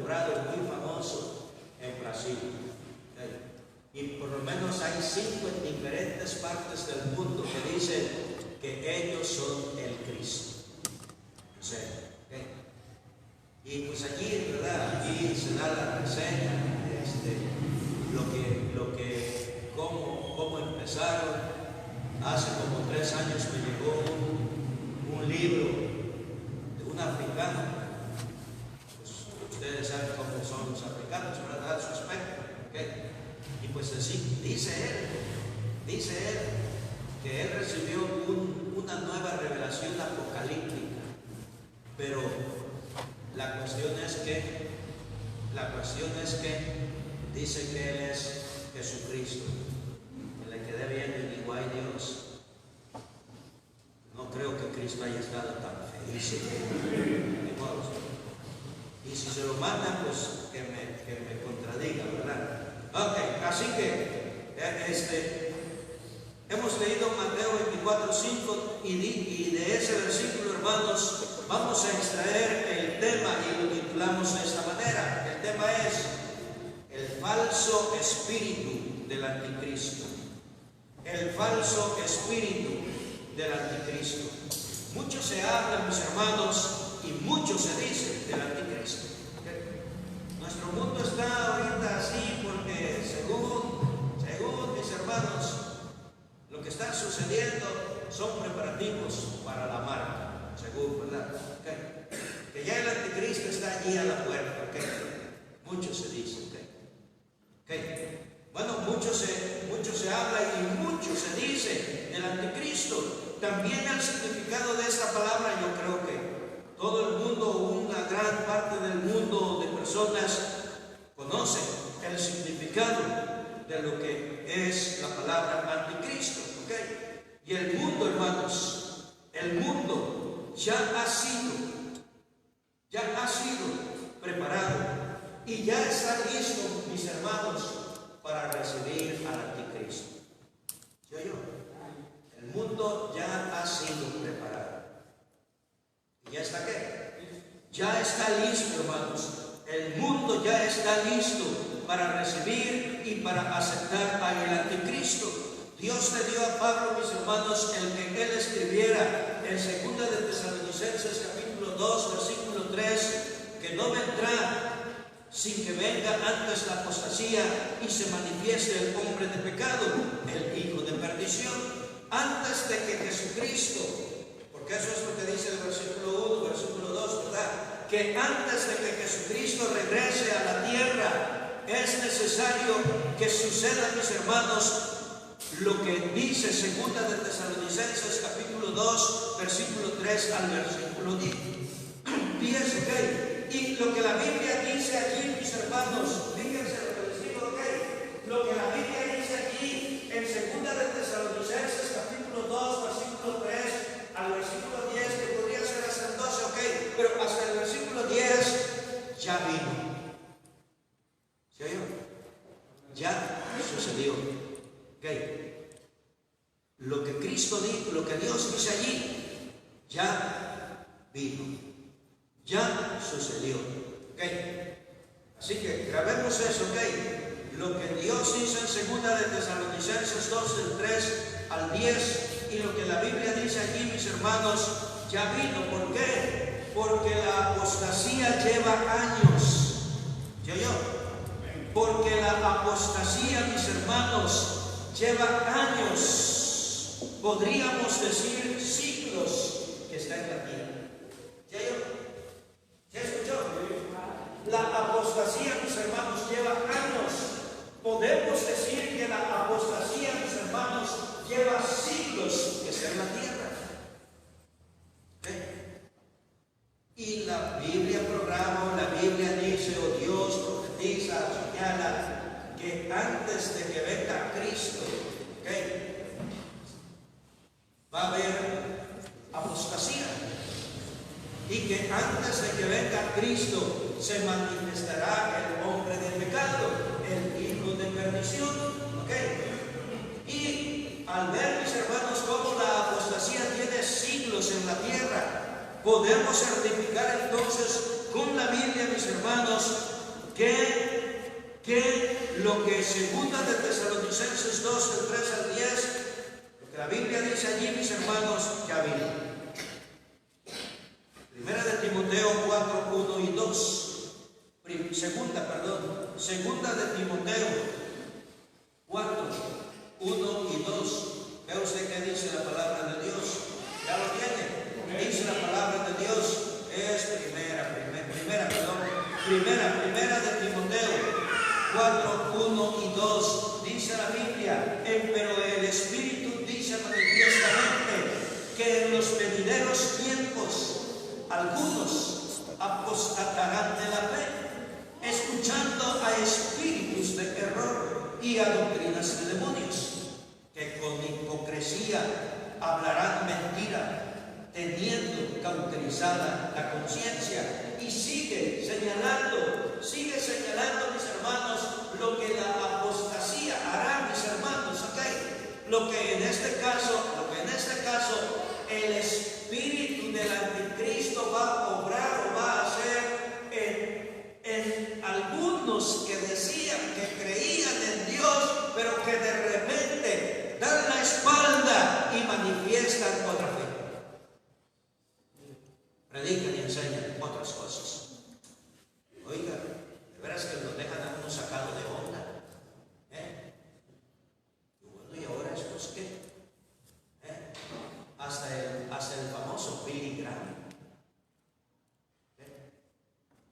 nombrado, muy famoso en Brasil. Y por lo menos hay 5 en diferentes partes del mundo que dicen que ellos son el Cristo. O sea, y pues allí, ¿verdad? Allí se da la reseña, cómo empezaron. Hace como 3 años me llegó un libro de un africano. Pues ustedes saben cómo son los africanos, ¿verdad? Su aspecto. Y pues así, dice él que él recibió una nueva revelación apocalíptica. Pero la cuestión es que dice que él es Jesucristo. Me le quedé viendo y digo, ay Dios, no creo que Cristo haya estado tan feliz. Y si se lo mandan, pues que me contradiga, ¿verdad? Ok, así que hemos leído Mateo 24:5 y de ese versículo, hermanos, vamos a extraer el tema y lo titulamos de esta manera. El tema es el falso espíritu del anticristo. El falso espíritu del anticristo. Mucho se habla, mis hermanos, y mucho se dice del anticristo. Nuestro mundo está ahorita así porque según mis hermanos, lo que está sucediendo son preparativos para la marca, según, ¿verdad? Que ya el anticristo está allí a la puerta, mucho se dice, bueno, mucho se habla y mucho se dice del anticristo. También el significado de esta palabra, yo creo que todo el mundo, una gran parte del mundo de personas conoce el significado de lo que es la palabra anticristo. Y el mundo, hermanos, el mundo ya ha sido preparado y ya está listo, mis hermanos, para recibir al anticristo. ¿Sí oyó? El mundo ya ha sido preparado. ¿Y ya está qué? Ya está listo, hermanos. El mundo ya está listo para recibir y para aceptar al anticristo. Dios le dio a Pablo, mis hermanos, el que él escribiera en 2 de Tesalonicenses capítulo 2, versículo 3, que no vendrá sin que venga antes la apostasía y se manifieste el hombre de pecado, el hijo de perdición. Antes de que Jesucristo, porque eso es lo que dice el versículo 1, versículo 2, ¿verdad? Que antes de que Jesucristo regrese a la tierra, es necesario que suceda, mis hermanos, lo que dice 2 de Tesalonicenses capítulo 2, versículo 3 al versículo 10. Y lo que la Biblia dice aquí, mis hermanos, fíjense lo que les digo, lo que la Biblia dice aquí en 2 de Tesalonicenses capítulo 2, versículo 3 al versículo 10, que podría ser hasta el 12, pero hasta el versículo 10 ya vino. ¿Se oyó? Ya sucedió. Lo que Cristo dijo, lo que Dios dice allí, ya vino. Ya sucedió. Así que grabemos eso, Lo que Dios hizo en 2 de Tesalonicenses 2, del 3 al 10, y lo que la Biblia dice aquí, mis hermanos, ya vino. ¿Por qué? Porque la apostasía lleva años. ¿Sí oyó? Porque la apostasía, mis hermanos, lleva años. Podríamos decir siglos que está en la tierra. ¿Sí oyó? ¿Ya escuchó? La apostasía, mis hermanos, lleva años. Podemos decir que la apostasía, mis hermanos, lleva siglos que está en la tierra. Y la Biblia programa, la Biblia dice, o Dios profetiza, señala, que antes de que venga Cristo, va a haber apostasía. Y que antes de que venga Cristo se manifestará el hombre de pecado, el hijo de perdición. Y al ver, mis hermanos, cómo la apostasía tiene siglos en la tierra, podemos certificar entonces con la Biblia, mis hermanos, que segunda de Tesalonicenses 2, del 3 al 10, lo que la Biblia dice allí, mis hermanos, ya vino. Primera de Timoteo 4, 1 y 2. Segunda de Timoteo 4, 1 y 2. Vea usted qué dice la palabra de Dios. ¿Ya lo tiene? Dice la palabra de Dios. Es primera de Timoteo 4, 1 y 2. Dice la Biblia: pero el Espíritu dice manifiestamente que en los venideros tiempos algunos apostatarán de la fe, escuchando a espíritus de error y a doctrinas de demonios, que con hipocresía hablarán mentira, teniendo cauterizada la conciencia. Y sigue señalando, mis hermanos, lo que la apostasía hará, mis hermanos, ¿ok? Lo que en este caso, el espíritu del anticristo va a obrar o va a hacer en algunos que decían que creían en Dios, pero que de repente dan la espalda y manifiestan otra fe. Predican y enseñan otras cosas. Oiga, de veras que los dejan a uno sacado de onda. Y bueno, ¿y ahora estos qué? Hasta el famoso Billy Graham.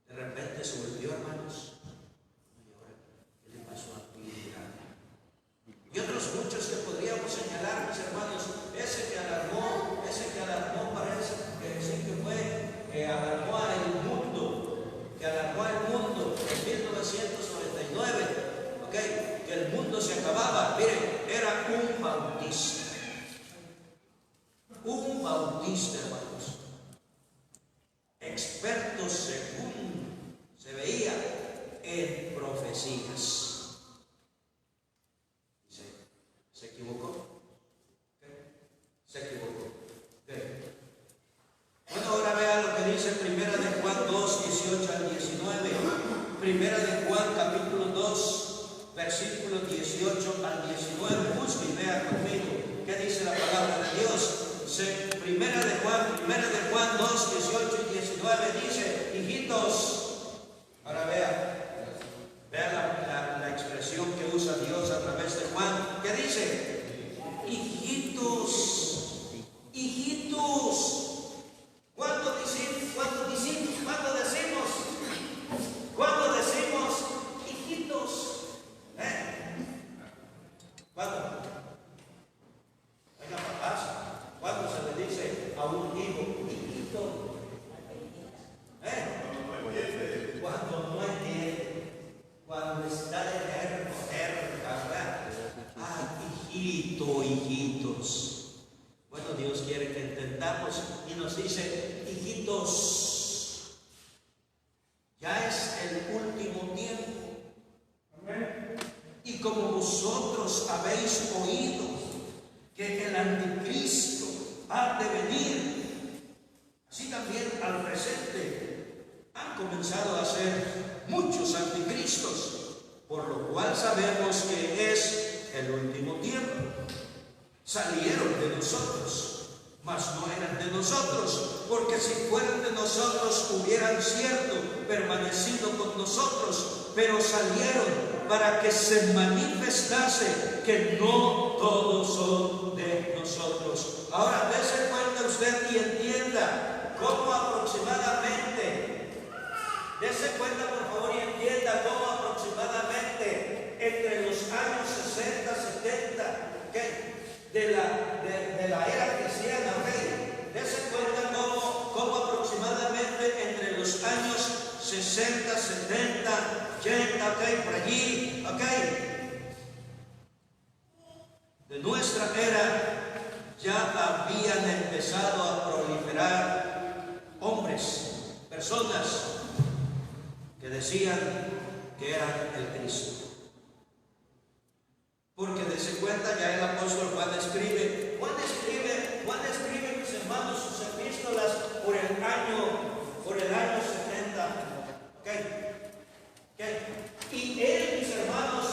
De repente se volvió, hermanos. ¿Y ahora qué le pasó a Billy Graham? Y otros muchos que podríamos señalar, mis hermanos. Ese que alarmó parece que sí que fue, que alarmó al mundo en 1999, ¿ok? Que el mundo se acababa. Miren, era un bautista, hermanos, experto según se veía en profecías. Se equivocó. Se equivocó. Bueno, ahora vea lo que dice Primera de Juan 2, 18 al 19. Primera de Juan, capítulo 2, versículos 18 al 19. Busque y vea conmigo qué dice la palabra de Dios. Primera de Juan 2, 18 y 19 dice: hijitos. Ahora vea la expresión que usa Dios a través de Juan. ¿Qué dice? Hijitos. ¿Cuándo decimos hijitos? ¿Cuándo? Oiga, papás, ¿cuándo se le dice a un hijo hijito? Cuando no entiende, cuando está de ¿verdad? Hijitos. Bueno, Dios quiere que entendamos y nos dice: hijitos, ya es el último tiempo. Amén. Y como vosotros habéis oído que el anticristo ha de venir, así también al presente han comenzado a ser muchos anticristos, por lo cual sabemos que es el último tiempo. Salieron de nosotros, mas no eran de nosotros, porque si fueran de nosotros hubieran cierto permanecido con nosotros, pero salieron para que se manifestase que no todos son de nosotros. Ahora dése cuenta usted y entienda cómo aproximadamente, entre los años 60, 70, ¿qué? De la era cristiana, ¿ok? Dese cuenta cómo aproximadamente entre los años 60, 70, 80, ¿ok? Por allí, ¿ok? De nuestra era ya habían empezado a proliferar hombres, personas que decían que eran el Cristo. Porque dese cuenta, ya el apóstol Juan escribe, mis hermanos, sus epístolas por el año 70. ¿Ok? Y él, mis hermanos,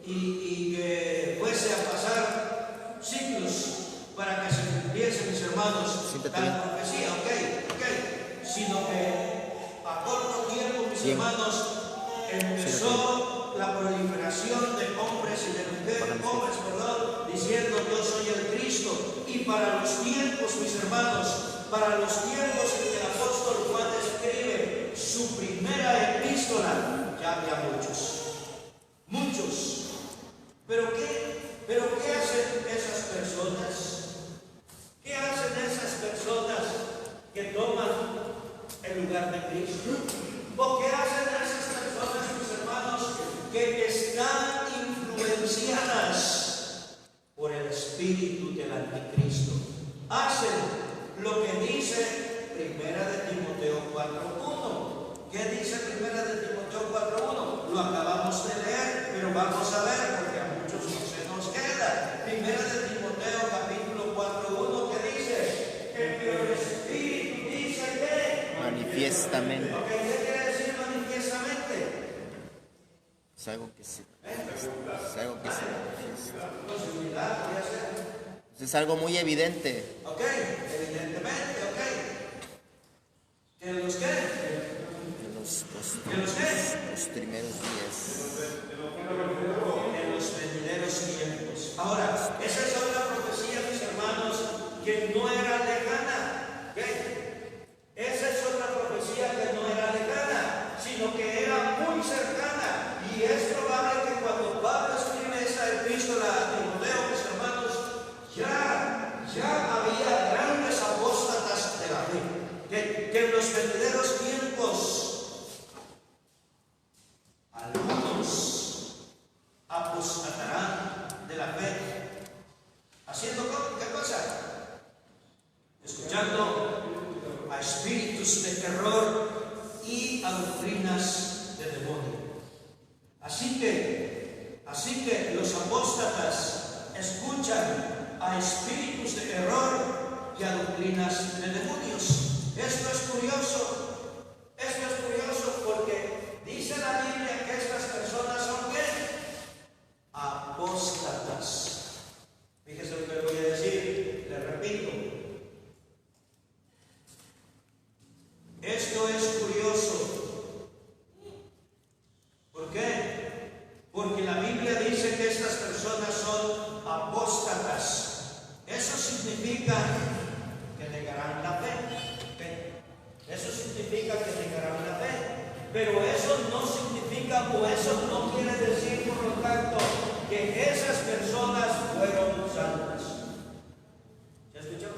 y que fuese a pasar siglos para que se cumpliese, mis hermanos, tal profecía, sino que a corto tiempo, mis hermanos, empezó la proliferación de hombres y de mujeres, diciendo yo soy el Cristo. Y para los tiempos, mis hermanos, para los tiempos en que el apóstol Juan escribe su primera epístola, ya había muchos. ¿Pero qué hacen esas personas? ¿Qué hacen esas personas que toman el lugar de Cristo? ¿O qué hacen esas personas, mis hermanos, que están influenciadas por el espíritu del anticristo? Hacen lo que dice Primera de Timoteo 4:1. ¿Qué dice Primera de Timoteo 4:1? Lo acabamos de leer, pero vamos a ver porque a muchos no se nos queda. Primera de Timoteo capítulo 4:1, ¿qué dice? Que el espíritu dice que manifiestamente. ¿Qué quiere decir manifiestamente? Es algo que se manifiesta. Es algo muy evidente. Evidentemente, ¿Que los qué? En los primeros días. En los venideros tiempos. Ahora, esa es otra profecía, mis hermanos, que no era lejana. Esa es otra profecía que no era lejana, sino que era muy cercana. Y es probable que cuando Pablo escribe esa epístola a Timoteo, mis hermanos, ya había grandes apóstatas de la fe. Que en los venideros tiempos algunos apostatarán de la fe. ¿Haciendo qué cosa? Escuchando a espíritus de terror y a doctrinas de demonio. Así que los apóstatas escuchan a espíritus de error y a doctrinas de demonios. Esto es curioso porque dice la Biblia que estas personas son ¿qué? Apóstatas. Fíjese lo que le voy a decir, le repito. Esto es curioso. ¿Por qué? Porque la Biblia dice que estas personas son apóstatas. Eso significa que negarán la fe. Eso significa que negarán la fe. Pero eso no significa, o eso no quiere decir, por lo tanto, que esas personas fueron santas. ¿Se escuchó?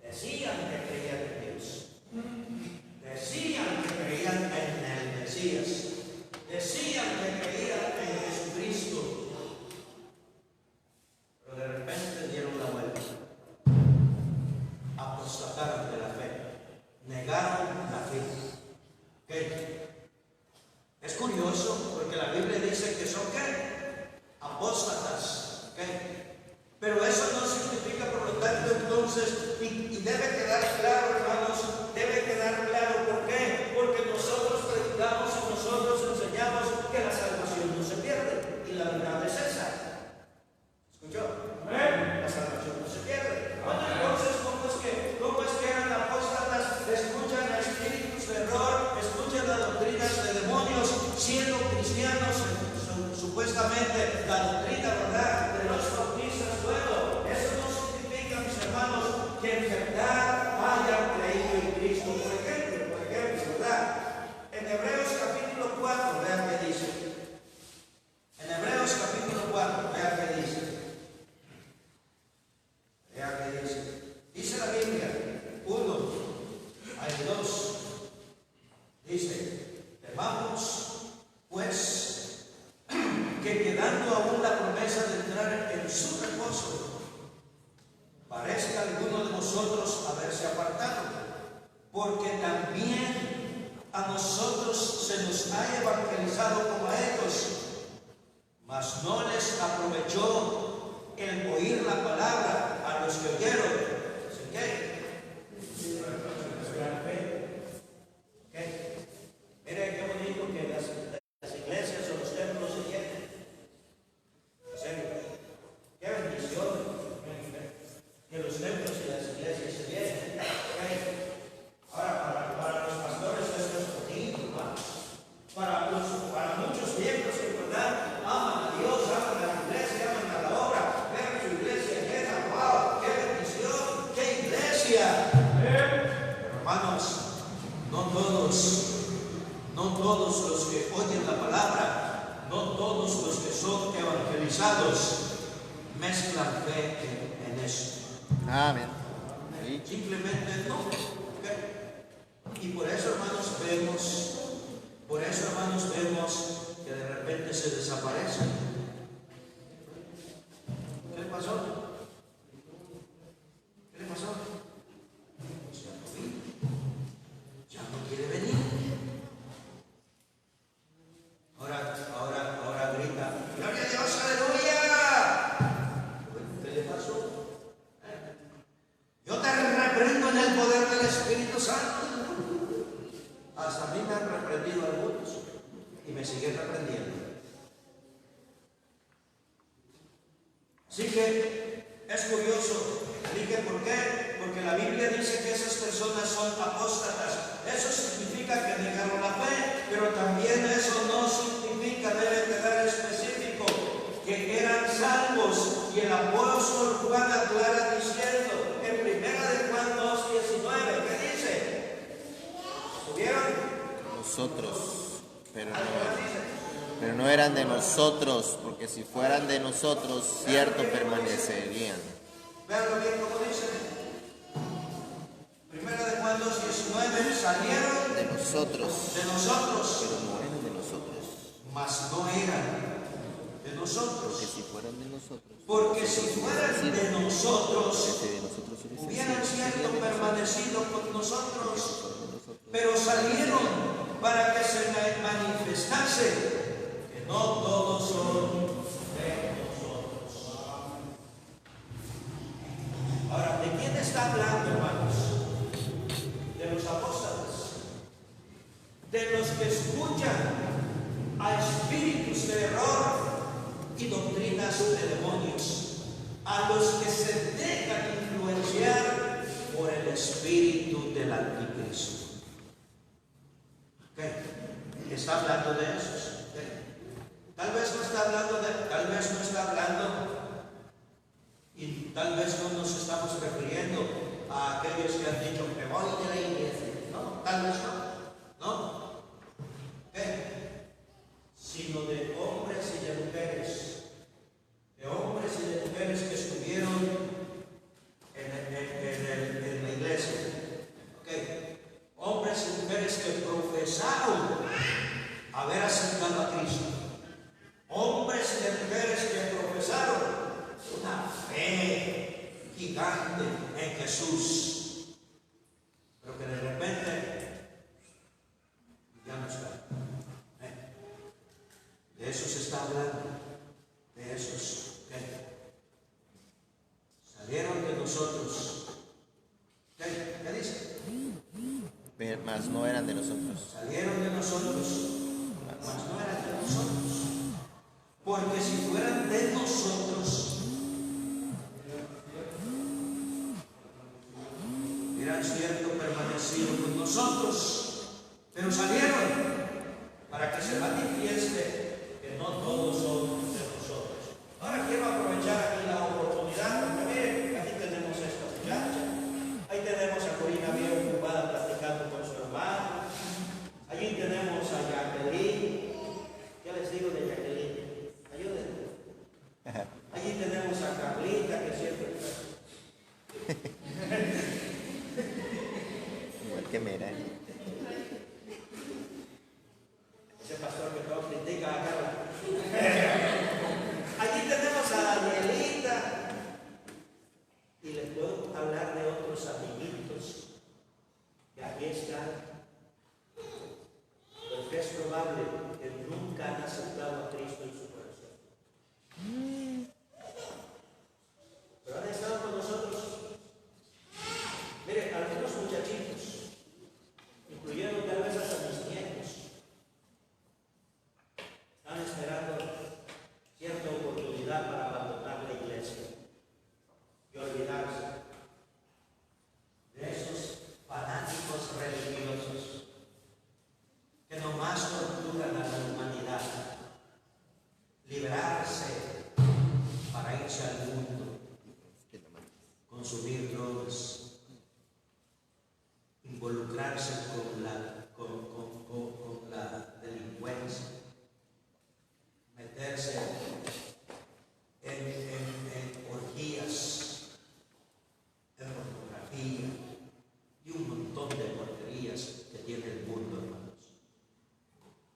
Decían que creían en Dios. Decían que creían en el Mesías. Decían que creían en Jesucristo. Pero de repente dieron la vuelta. Apostataron de la fe. Negaron la fe. Es curioso porque la Biblia dice que son ¿qué? Apóstatas. Pero eso no significa, por lo tanto, entonces, y debe quedar claro, hermanos, debe quedar claro. ¿Por qué? Porque nosotros predicamos y nosotros enseñamos que la salvación no se pierde. Y la verdad es esa. ¿Escuchó? La salvación no se pierde. Bueno, entonces, ¿cómo es que eran apóstatas? Escuchan a espíritus de error, escuchan a doctrinas de demonios, siendo cristianos, supuestamente la doctrina, ¿verdad?, de los bautistas. Bueno, eso no significa, mis hermanos, que en verdad hayan creído en Cristo. Por ejemplo, ¿verdad? En Hebreos capítulo 4, vean qué dice. En Hebreos capítulo 4, vean qué dice. Vean qué dice. Dice la Biblia, 1, hay 2. Dice, temamos, pues, que quedando aún la promesa de entrar en su reposo, parezca alguno de nosotros haberse apartado, porque también a nosotros se nos ha evangelizado como a ellos, mas no les aprovechó el oír la palabra a los que oyeron. ¿Qué? Mire qué bonito que las iglesias o los templos se llenen. iglesia. Pero hermanos, no todos los que oyen la palabra, no todos los que son evangelizados mezclan fe en eso. Amén. Sí. Simplemente no. ¿Ok? Y por eso, hermanos, vemos que de repente se desaparecen. ¿Qué le pasó? ¿Qué le pasó? Pues ya no vino. Ya no quiere venir. Ahora grita, ¡Gloria a Dios, aleluya! ¿Qué le pasó? Yo te reprendo en el poder del Espíritu Santo. Hasta a mí me han reprendido algunos y me siguen reprendiendo. Así que es curioso. Dije, ¿por qué? Porque la Biblia dice que esas personas son apóstatas. Eso significa que negaron la fe, pero también eso no significa, debe quedar específico, que eran salvos. Y el apóstol Juan aclara diciendo en 1 de Juan 2:19, ¿qué dice? ¿Estuvieron? Nosotros, pero no eran de nosotros, porque si fueran de nosotros, cierto permanecerían. Veanlo bien como dice. 1 de Juan 2:19, salieron De nosotros, de nosotros, pero no eran de nosotros, mas no eran de nosotros. porque si fueran de nosotros, Porque si fueran de nosotros, ese de nosotros hubiese hubieran sido, cierto permanecido con nosotros, si fueran de nosotros. pero salieron para que se manifestase que no todos son de nosotros. Ahora, ¿de quién está hablando, hermanos? De los apóstoles, de los que escuchan a espíritus de error y doctrinas de demonios, a los que se dejan influenciar por el espíritu del anticristo. ¿Okay? ¿Está hablando de esos? ¿Okay? Tal vez no está hablando, y tal vez no nos estamos refiriendo a aquellos que han dicho que voy de la iglesia. No, tal vez no. ¿Okay? Sino de hombres y de mujeres. De hombres y de mujeres que estuvieron en la iglesia. ¿Okay? Hombres y mujeres que profesaron haber aceptado a Cristo. Hombres y mujeres que profesaron una fe gigante en Jesús, pero que de repente ya no está. De eso se está hablando, de esos que salieron de nosotros. ¿Qué dice? Mas no eran de nosotros. Salieron de nosotros, mas no eran de nosotros. Porque si fueran de nosotros, hubieran cierto permanecido con nosotros, pero salieron para que se manifieste que no todos son de nosotros. Ahora quiero aprovechar aquí la oportunidad, porque miren, aquí tenemos a esta muchacha, ahí tenemos a Corina bien ocupada platicando con su hermano, allí tenemos a Jacqueline. ¿Qué les digo de Jacqueline? Ayúdenme. Allí tenemos a Carlita, que siempre Igual que Mera. ese pastor que todo critica a Carla. Allí tenemos a Danielita. Y les puedo hablar de otros amiguitos que aquí están. Porque es probable que nunca han aceptado a Cristo en su corazón. Pero han estado con nosotros. Mire, algunos muchachitos psiquiatría y un montón de porquerías que tiene el mundo, hermanos.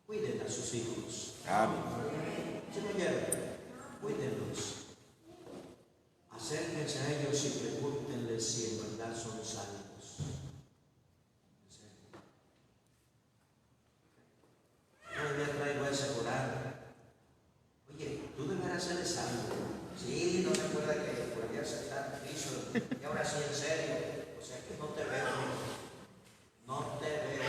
Cuiden a sus hijos. Amén. ¿Sí me oyeron? Cuídenlos. Acérquense a ellos y pregúntenles si en verdad son salvos. Todavía traigo a ese coral. Oye, tú deberás ser salvo. Sí, no recuerda que por allá aceptar a Cristo. Y ahora sí, en serio. O sea que no te veo. No te veo.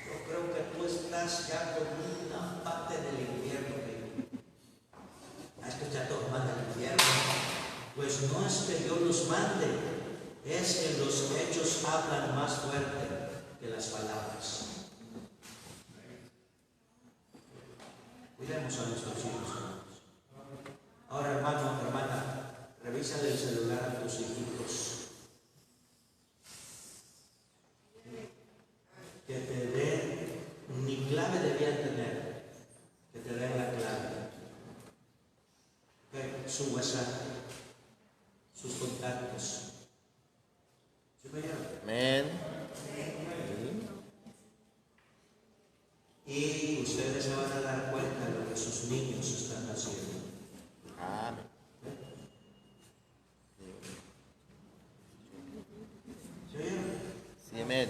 Yo creo que tú estás ya con una parte del infierno. Esto ya todos mandan al infierno. Pues no es que Dios los mande, es que los hechos hablan más fuerte que las palabras. Cuidemos a nuestros hijos, hermanos. Ahora, hermano, hermana, revísale el celular a tus hijitos. Que te den, ni clave debían tener, que te den la clave. Su WhatsApp, sus contactos. ¿Sí me oyeron? Amén. Y ustedes se van a dar cuenta de lo que sus niños están haciendo. Amén. ¿Sí oyeron? Sí, amén.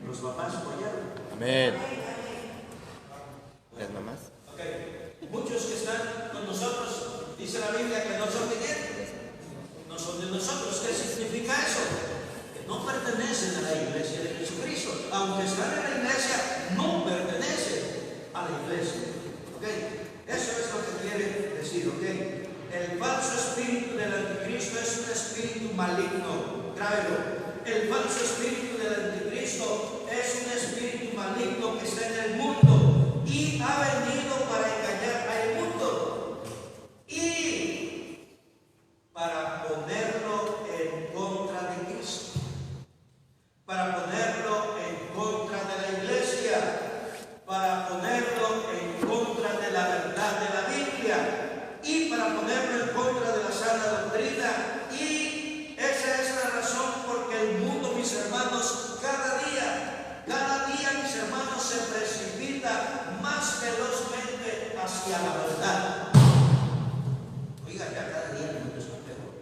Los papás apoyaron. Amén. ¿Las mamás? Ok. Muchos que están con nosotros, dice la Biblia que no son de quién. No son de nosotros. ¿Qué significa eso? Que no pertenecen a la iglesia de Jesucristo. Aunque están en la iglesia, no pertenecen a la iglesia. ¿Ok? Eso es lo que quiere decir. ¿Ok? El falso espíritu del anticristo es un espíritu maligno. Grábelo. El falso espíritu del anticristo es un espíritu maligno que está en el mundo y ha venido para engañar al mundo y para ponerlo en contra de Cristo, para ponerlo en contra de la iglesia, para ponerlo en contra de la verdad de la Biblia y para ponerlo en contra de la sana doctrina. Y esa es la razón porque el mundo, mis hermanos, cada día, mis hermanos, se precipita más velozmente hacia la verdad. Oiga, ya cada día el mundo es más peor.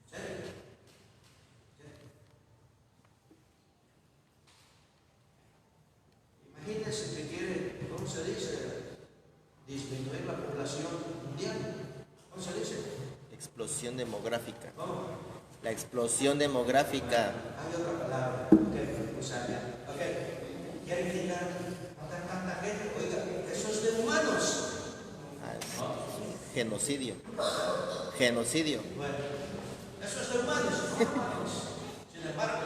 ¿Serio? Imagínense que quiere, ¿cómo se dice? Disminuir la población mundial. ¿Cómo se dice? Explosión demográfica. ¿Cómo? La explosión demográfica. Hay otra palabra. Ok, usarla. Ok. Quieren quitar tanta gente. Oiga, eso es de humanos. Genocidio. Genocidio. Bueno, eso es de humanos, no humanos. Sin embargo,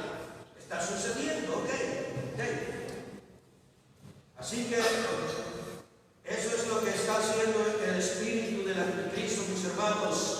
está sucediendo, ok. Así que eso es lo que está haciendo el espíritu del anticristo, mis hermanos.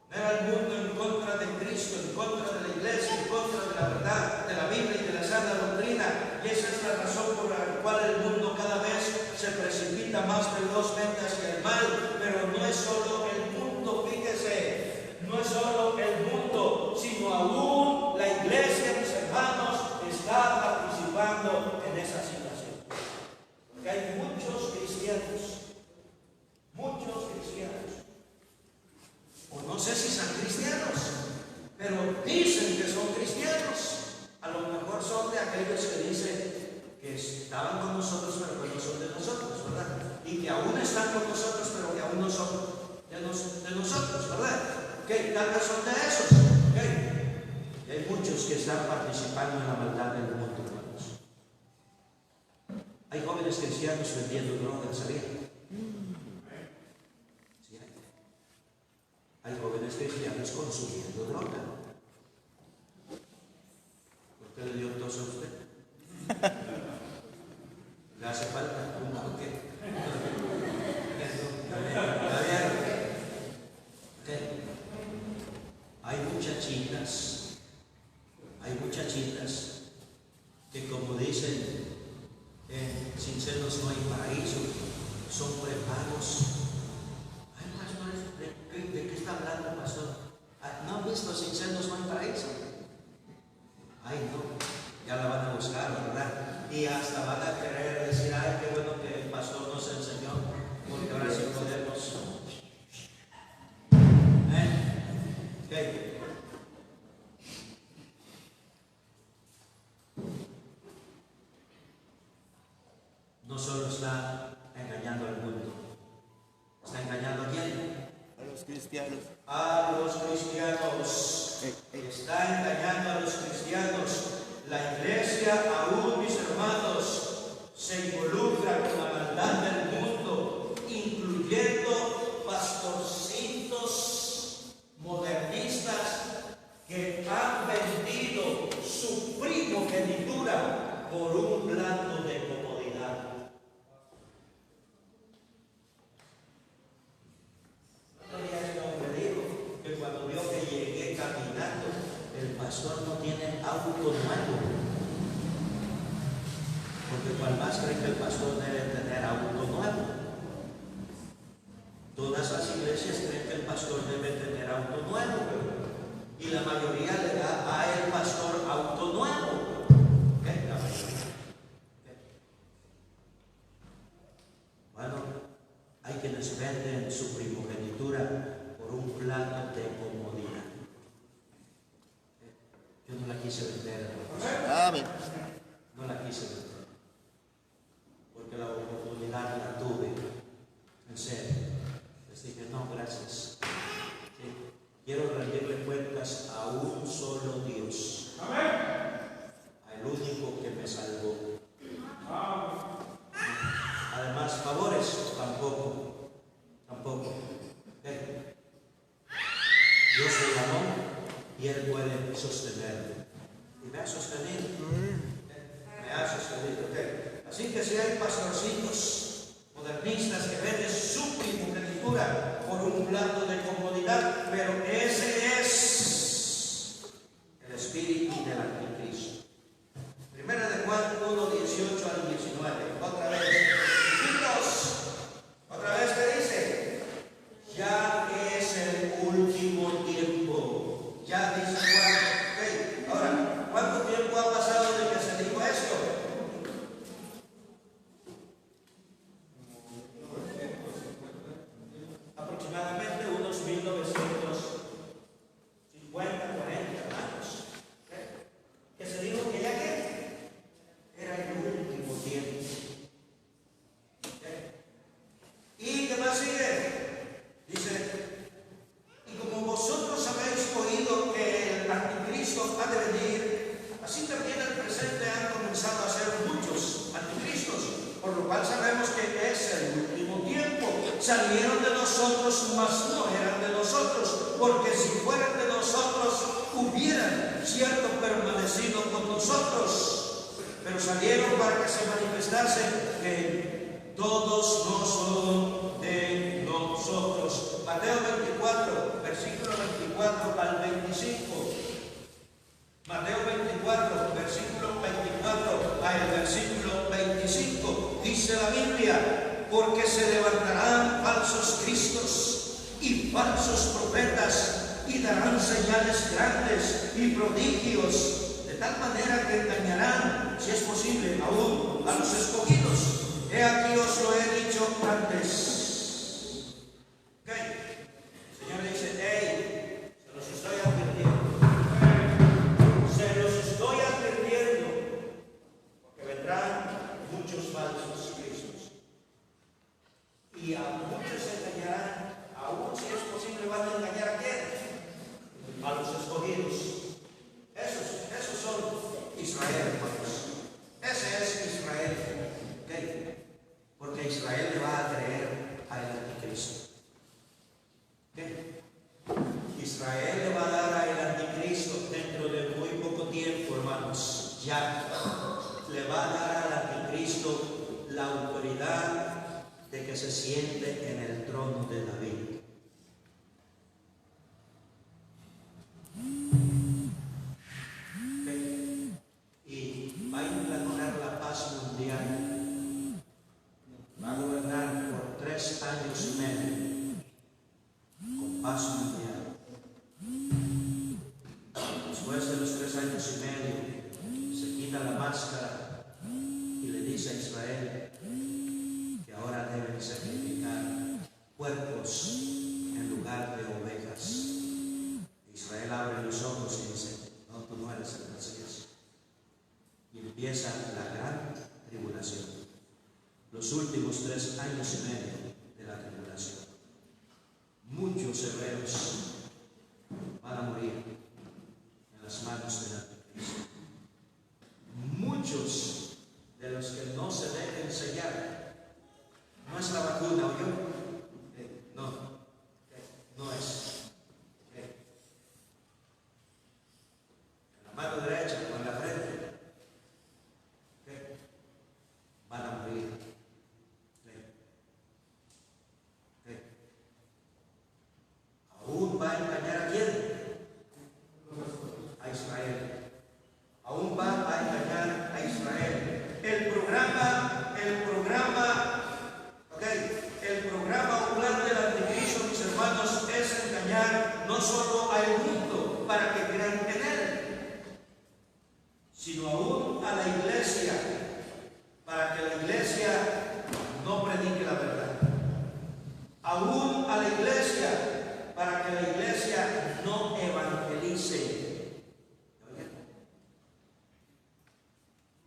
Ver al mundo en contra de Cristo, en contra de la iglesia, en contra de la verdad, de la Biblia y de la sana doctrina. Y esa es la razón por la cual el mundo cada vez se precipita más velozmente hacia el mal. Pero no es solo el mundo, fíjese, no es solo el mundo, sino aún la iglesia, mis hermanos, está participando en esa situación. Porque hay muchos cristianos, o no sé si son cristianos, pero dicen que son cristianos. A lo mejor son de aquellos que dicen que estaban con nosotros, pero que no son de nosotros, ¿verdad? Y que aún están con nosotros, pero que aún no son de nosotros, ¿verdad? Tal vez son de esos. Y hay muchos que están participando en la maldad del mundo, hermanos. Hay jóvenes cristianos vendiendo drogas, ¿sabían? Sí, hay jóvenes cristianos consumiendo droga. ¿Por qué le dio tos a usted? ¿Le hace falta un toque? Hay muchachitas que, como dicen, sin senos no hay paraíso, son prepagos. Ay, pastor, ¿de qué está hablando, pastor? antes los incendios no hay paraíso. Ay, no, ya la van a buscar, ¿verdad? Y hasta van a querer decir, ay, qué bueno que el pastor nos enseñó, porque ahora sí podemos. Okay. No solo está engañando al mundo, está engañando a quién? A los cristianos. A los cristianos. Está engañando a los cristianos. La iglesia, aún mis hermanos, se involucra con la maldad del mundo, incluyendo pastorcitos modernistas que han vendido su primogenitura por un plato de comodidad. Este hombre dijo que cuando vio que llegué caminando, el pastor no tiene auto nuevo. Porque cual más cree que el pastor debe tener auto nuevo. Todas las iglesias creen que el pastor debe tener auto nuevo. Y la mayoría le da a el pastor auto nuevo. ¿Qué? La mayoría. Bueno, hay quienes venden su primogenitura por un plato de comodidad. Yo no la quise vender. Amén. No la quise vender. Porque la oportunidad la tuve. En serio. Les dije, no, gracias. Sí. Quiero rendirle cuentas a un solo Dios. Al único que me salvó. Además, favores, tampoco. Tampoco. Dios me llamó y Él puede sostenerme. Y me ha sostenido. Me ha sostenido. Así que si hay pastorcitos modernistas que venden su primogenitura por un plato de comodidad, pero ese es el espíritu del anticristo. Primera de Juan 1, 18 al 19. Otra vez. Otra vez que dice, ya es el último tiempo. Ya dice Juan. Okay. Ahora, ¿cuánto tiempo ha pasado desde que se dijo esto? Aproximadamente unos 1950, 40 años. Que se dijo que ya que era el último tiempo. ¿Y qué más sigue? Dice, y como vosotros habéis oído que el anticristo ha de venir, así también el presente han comenzado a ser muchos anticristos, por lo cual sabemos que es el último tiempo. Salieron de nosotros, mas no eran de nosotros, porque si fueran de nosotros, hubieran cierto permanecido con nosotros, pero salieron para que se manifestase que todos no son de nosotros. Mateo 24, versículo 24 al 25. Mateo 24, versículo 24 al versículo 25. Dice la Biblia, porque se levantarán falsos cristos y falsos profetas y darán señales grandes y prodigios, de tal manera que engañarán, si es posible, aún a los escogidos. He aquí os lo he dicho antes. Okay. El Señor dice, hey, se los estoy advirtiendo. Se los estoy advirtiendo. Porque vendrán muchos falsos cristos. Y a muchos se engañarán. Aún si es posible van a engañar a quién? A los escogidos. Esos son Israel, hermanos. Ese es Israel. Okay. Porque Israel le va a creer al anticristo. ¿Qué? Israel le va a dar al anticristo dentro de muy poco tiempo, hermanos. Ya le va a dar al anticristo la autoridad de que se siente en el trono de David. ¿Qué? Y va a implantar la paz mundial. Va a gobernar por 3 años y medio con paz mundial. años y medio de la tribulación. Muchos hebreos van a morir en las manos del anticristo. Muchos de los que no se dejen sellar. No es la vacuna, ¿oyó? No es. En la mano derecha o en la frente. Van a morir. Aún va a engañar a quién? A Israel. Aún va a engañar a Israel. El programa o plan del anticristo, mis hermanos, es engañar no solo al mundo para que crean en él, sino aún a la iglesia, para que la iglesia no predique la verdad. Aún a la iglesia, para que la iglesia no evangelice.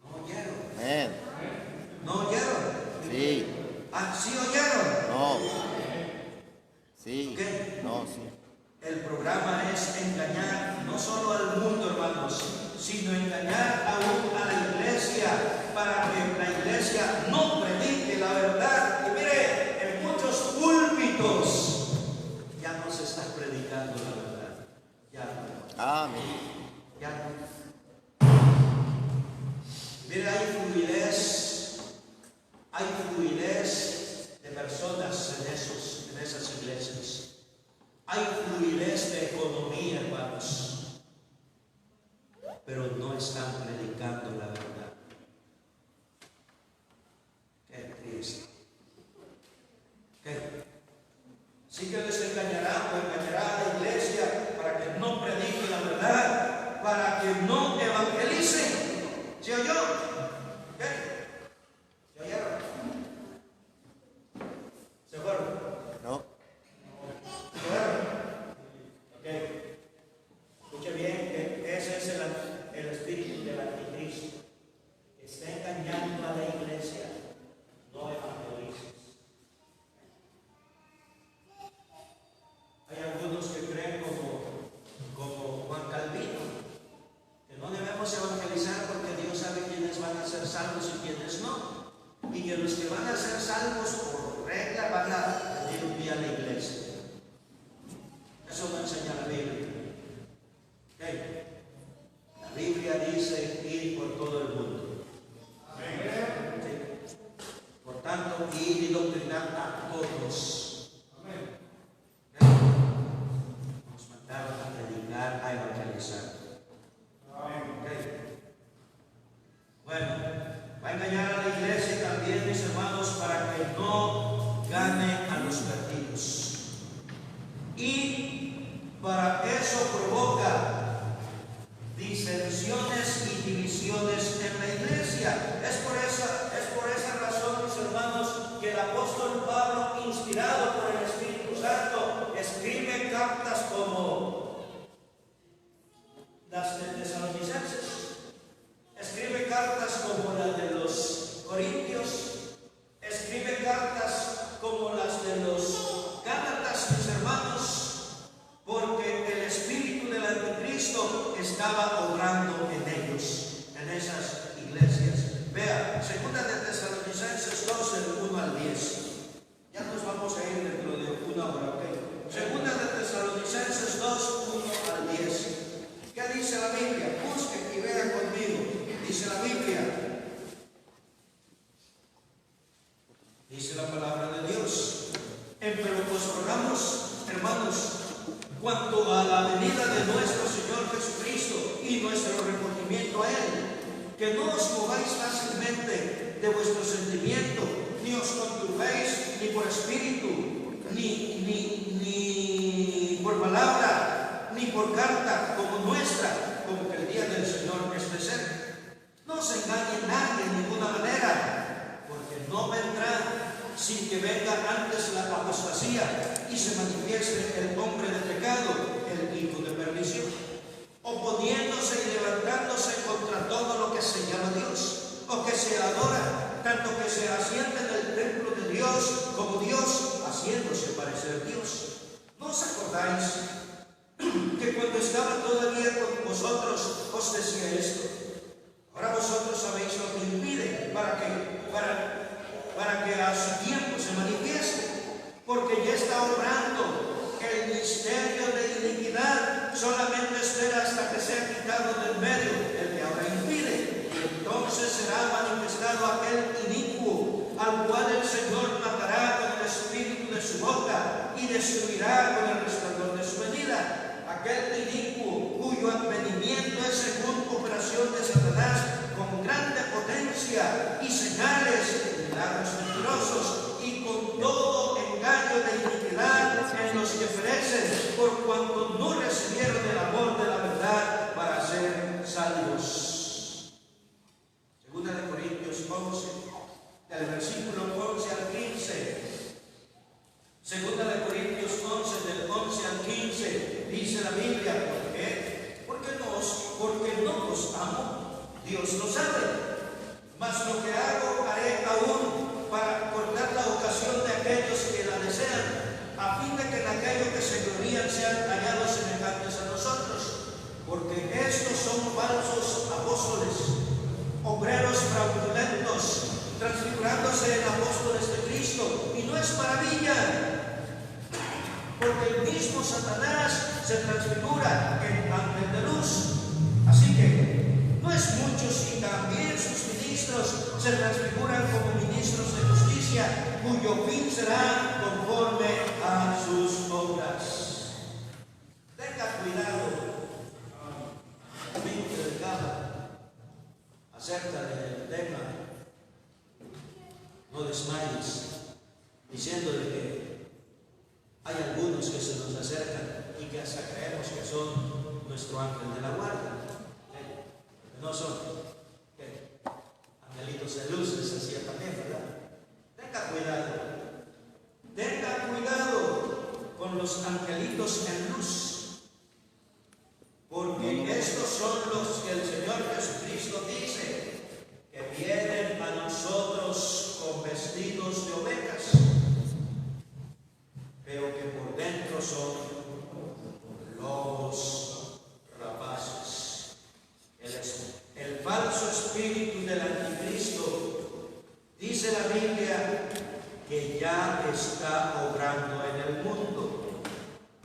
¿No oyeron? Amén. ¿No oyeron? Sí. ¿Sí oyeron? No. Sí. ¿Qué? No, sí. El programa es engañar no solo al mundo, hermanos, sino engañar aún a la iglesia, para que la iglesia no predique la verdad. Y mire, en muchos púlpitos ya no se está predicando la verdad. Ya no. Amén. Ya no. Mire, hay fluidez de personas en esas iglesias. Hay fluidez de economía, hermanos, pero no están predicando la verdad. Qué triste. ¿Qué? Sí que les engañará o engañará a la iglesia para que no predique la verdad, para que no evangelicen. ¿Sí oyó? ¿Qué? ¿Se oyeron? ¿Se fueron? No. Escuche bien, que ese es el espíritu del anticristo. Está engañando a la iglesia, no evangelices. Hay algunos que creen como Juan Calvino, que no debemos evangelizar porque Dios sabe quiénes van a ser salvos y quiénes no. Y que los que van a ser salvos por regla van a venir un día a la iglesia. Eso no enseña la Biblia. ¿Okay? La Biblia dice ir por todo el mundo. ¿Sí? Por tanto, ir y doctrinar a todos. ¿Okay? Nos mandaron a predicar, a evangelizar. ¿Okay? Bueno, va a engañar a la iglesia también, mis hermanos, para que no gane a los perdidos. Y para eso provoca disensiones y divisiones en la iglesia. Es por esa razón, mis hermanos, que el apóstol Pablo, inspirado por el Espíritu Santo, escribe cartas como las de Tesalonicenses, escribe cartas como las de los Corintios, escribe cartas como las de los Gálatas, mis hermanos, porque el espíritu del anticristo estaba obrando en ellos, en esas iglesias. Vea, segunda de Tesalonicenses 2, del 1 al 10. Ya nos vamos a ir dentro de una hora, ¿ok? Segunda de Tesalonicenses 2, 1 al 10. ¿Qué dice la Biblia? Busquen y vean conmigo. Dice la Biblia. Dice la palabra de Dios. Pero pues rogamos, hermanos, cuanto a la venida de nuestro Señor Jesucristo y nuestro recogimiento a Él, que no os mováis fácilmente de vuestro sentimiento, ni os conturbéis ni por espíritu, ni por palabra, ni por carta como nuestra, como que el día del Señor esté cerca. No se engañe nadie de ninguna manera, porque no vendrá sin que venga antes la apostasía y se manifieste el hombre de pecado, el hijo de perdición, oponiéndose y levantándose contra todo lo que se llama Dios o que se adora, tanto que se asienta en el templo de Dios estaba todavía con vosotros, os decía esto. Ahora vosotros sabéis lo que impide para que a su tiempo se manifieste, porque ya está obrando el misterio de iniquidad. Solamente espera hasta que sea quitado del medio el que ahora impide, y entonces será manifestado aquel inicuo, al cual el Señor matará con el espíritu de su boca y destruirá con el resplandor de su venida. Aquel inicuo cuyo advenimiento es según operación de Satanás, con grande potencia y señales, milagros mentirosos, y con todo engaño de iniquidad en los que perecen, por cuanto no recibieron el amor de la verdad para ser salvos. Segunda de Corintios 11, del versículo 11 al 15. Segunda de Corintios 11, del 11 al 15, dice la Biblia, ¿por qué? Porque no os amo, Dios lo sabe. Mas lo que hago haré aún para cortar la ocasión de aquellos que la desean, a fin de que en aquello que se glorían sean hallados semejantes a nosotros. Porque estos son falsos apóstoles, obreros fraudulentos, transfigurándose en apóstoles de Cristo, y no es maravilla, porque el mismo Satanás se transfigura en ángel de luz. Así que no es mucho si también sus ministros se transfiguran como ministros de justicia, cuyo fin será conforme a sus obras. Tenga cuidado, muy predicaba acerca del tema, no desmayes, diciéndole que hay algunos que se nos acercan y que hasta creemos que son nuestro ángel de la guardia. No son angelitos de luz, les decía también, ¿verdad? Tenga cuidado con los angelitos en luz, porque estos son los que el Señor Jesucristo dice que vienen a nosotros con vestidos de ovejas, pero que por dentro son lobos rapaces. El falso espíritu del anticristo, dice la Biblia, que ya está obrando en el mundo.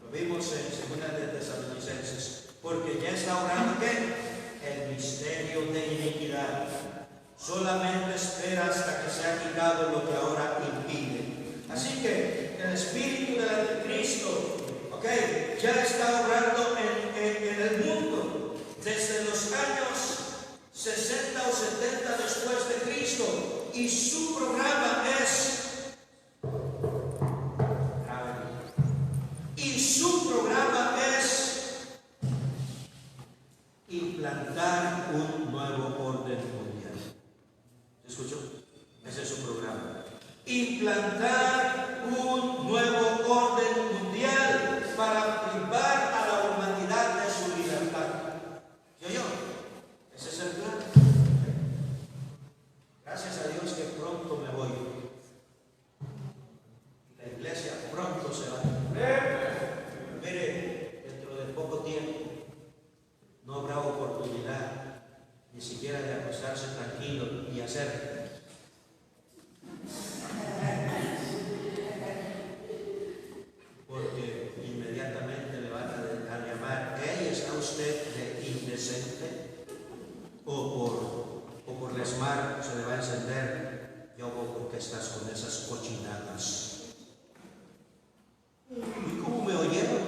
Lo vimos en 2 de Tesalonicenses, porque ya está obrando ¿qué? El misterio de iniquidad. Solamente espera hasta que sea quitado lo que ahora impide. Así que el espíritu del anticristo, ya está obrando en el mundo desde los años 60 o 70 después de Cristo, y su programa es implantar un nuevo orden mundial. ¿Escuchó? Ese es su programa. Implantar un nuevo orden mundial para privar a la humanidad de su libertad. ¿Sí oyó? Ese es el plan. Gracias a Dios que pronto me voy. La iglesia pronto se va. Mire, dentro de poco tiempo no habrá oportunidad ni siquiera de acostarse tranquilo y hacer. Porque inmediatamente le van a llamar, ¿hey, está usted de indecente? O por la smart se le va a encender, yo ¿por qué estás con esas cochinadas? ¿Y cómo me oyeron?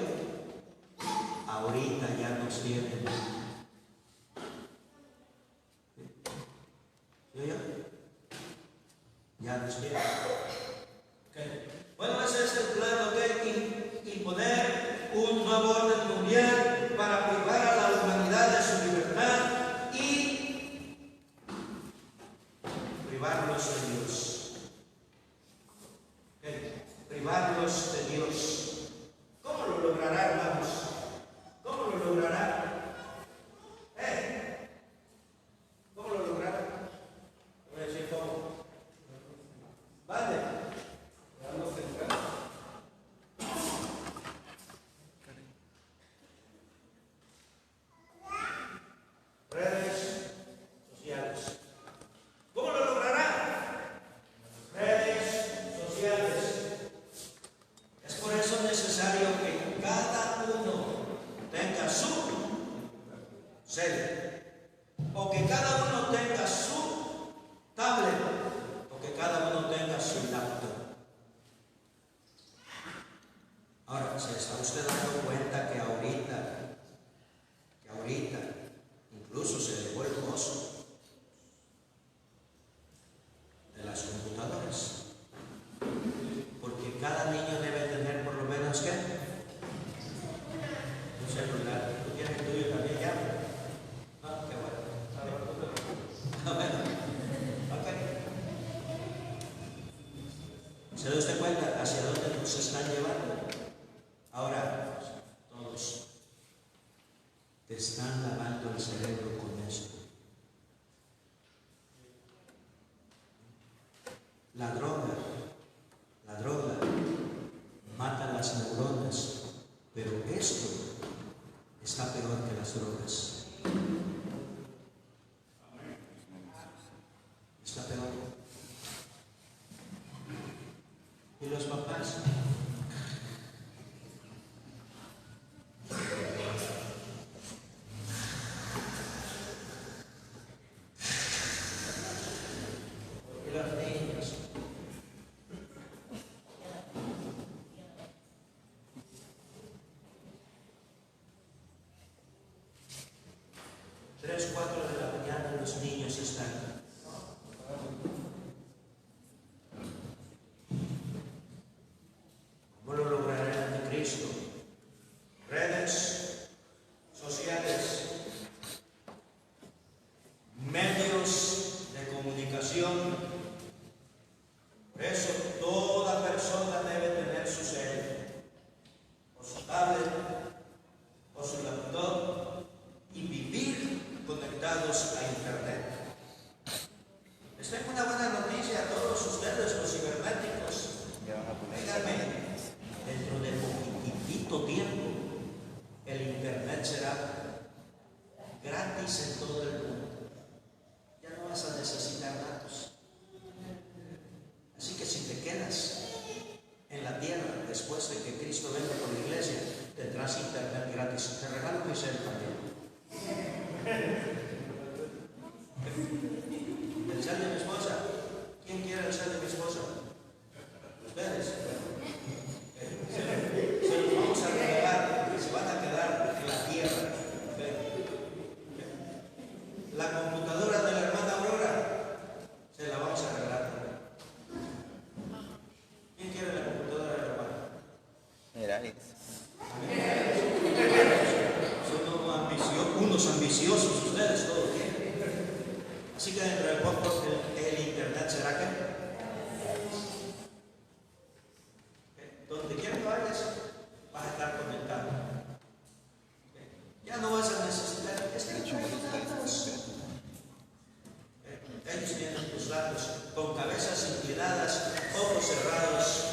Ahorita ya nos tienen. Ya nos tienen. Bueno, ese es el plan, imponer un nuevo orden mundial para privar a la humanidad de su libertad y privarlos de Dios. Privarlos de Dios. ¿Cómo lo logrará, hermanos? ¿Cómo lo logrará? ¿Cómo lo logrará? Voy a decir cómo. Vale. cel, o que cada uno tenga su tablet, o que cada uno tenga su laptop. Ahora, ¿se está usted dando cuenta que ahorita incluso se dejó el gozo de las computadoras? Porque cada niño debe tener por lo menos ¿qué? Un celular. ¿Tú tienes el tuyo también ya? Ah, qué bueno. Ah, bueno. Ok. ¿Se da usted cuenta hacia dónde nos están llevando? Ahora, todos te están lavando el cerebro con esto. La droga mata las neuronas, pero esto está peor que las drogas. Está peor. ¿Y los papás? ¿Y los niños? 3, 4 de la mañana los niños están. ¿Cómo lo logrará el anticristo? Redes sociales, medios de comunicación. Por eso toda persona debe tener su cel, o su tablet, o su laptop, y vivir conectados a internet. Les tengo una buena noticia a todos ustedes, los cibernéticos. Díganme, dentro de poquitito tiempo, el internet será gratis en todo el mundo. Ya no vas a necesitar datos. Así que si te quedas en la tierra después de que Cristo venga por la iglesia, tendrás internet gratis. Te regalo mi cel también. ¿El cel de mi esposa? ¿Quién quiere el cel de mi esposa? ¿Ustedes? Se los vamos a regalar, se van a quedar en la tierra. La computadora de la hermana Aurora se la vamos a regalar también. ¿Quién quiere la computadora de la hermana? Son unos ambiciosos, ustedes todos quieren. Así que dentro de poco el internet será que donde quiera que vayas vas a estar conectado. Ya no vas a necesitar ellos tienen tus datos con cabezas inclinadas, ojos cerrados.